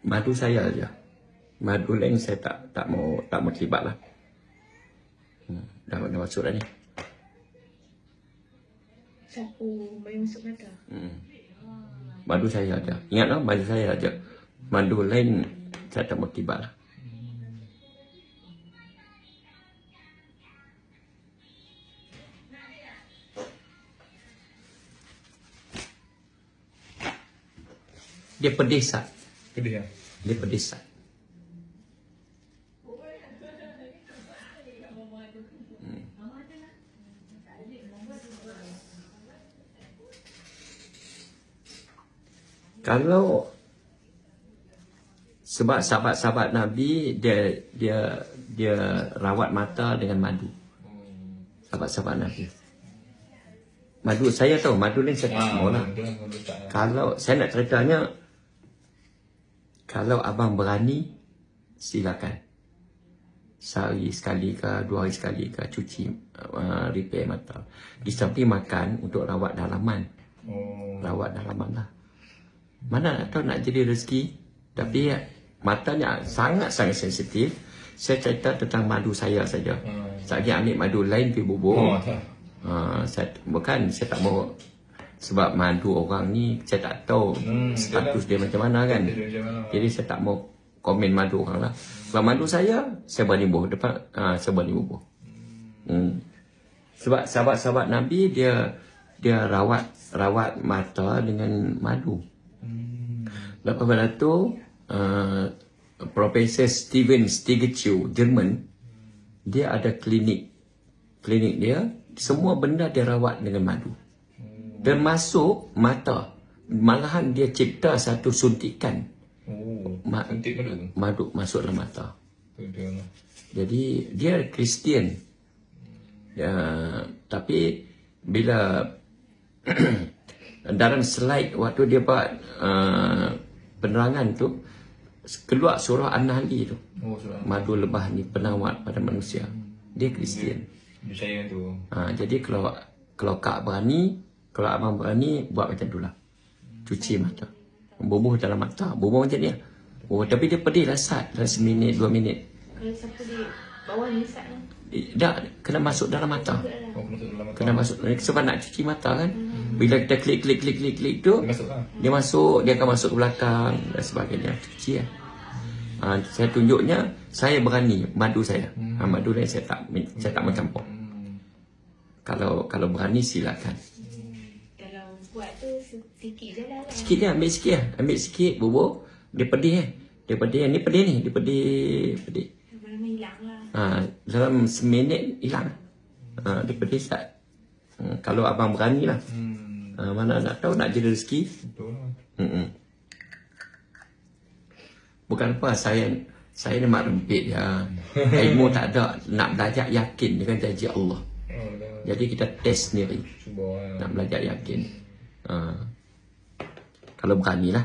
Madu saya aja. Madu lain saya tak mau terlibat lah. Dah masuk dah ni. Campur main masuk mata. Madu saya aja. Ingatlah madu saya aja. Madu lain saya tak mau terlibat lah. Dia pedis tak? Pedih ya? Dia pedis tak? Kalau sebab sahabat-sahabat Nabi dia rawat mata dengan madu. Sahabat-sahabat Nabi. Madu saya tahu, madu lain saya tak semua lah. Kalau saya nak ceritanya, kalau abang berani, silakan. Sehari sekali ke, 2 hari sekali ke, cuci, repair mata. Di samping makan untuk rawat dalaman. Rawat dalaman lah. Mana nak tahu nak jadi rezeki. Tapi matanya sangat-sangat sensitif. Saya cerita tentang madu saya saja. Saya ambil madu lain pergi bubur. Saya tak mau. Sebab madu orang ni saya tak tahu status dia macam mana kan. Jadi saya tak mau komen madu orang lah. Kalau madu saya berani bubur. Saya berani bubur. Sebab sahabat-sahabat Nabi dia rawat mata dengan madu. Lepas pada tu Profesor Steven Stiglitz, Jerman, dia ada klinik dia, semua benda dia rawat dengan madu. Termasuk mata. Malahan dia cipta satu suntikan. Suntik madu masuk dalam mata. Jadi dia Kristian. Tapi bila dalam slide waktu dia buat penerangan tu, keluar surah An-Nahl tu. Madu lebah ni penawat pada manusia. Dia Kristian. Percaya tu. Jadi kalau kak berani, kalau abang berani, buat macam tu lah. Cuci mata. Bubuh dalam mata. Bubuh macam ni lah. Tapi dia pedih lah sat. Dalam 1 minit, 2 minit. Kalau siapa di bawah ni sat lah. Dah, kena masuk dalam mata. Kena masuk. Sebab nak cuci mata kan. Bila kita klik tu, dia masuk, dia akan masuk ke belakang dan sebagainya. Cuci lah. Saya tunjuknya, saya berani madu saya. Madu lain saya tak mencampur. Kalau berani silakan. Kalau buat tu sikit je lah. Sikit dia, ambil sikit lah. Ambil sikit, bubur. Dia pedih Dia pedih. Ni pedih ni. Dia pedih. Lama-lama hilang lah. Dalam 1 minit hilang. Dia pedih tak. Kalau abang berani lah. Mana nak tahu nak jadi rezeki. Betul lah. Bukan apa, saya ni mak rempit ya. Ilmu tak ada. Nak belajar yakin dengan janji Allah. Jadi kita test sendiri. Nak belajar yakin. Kalau berani lah.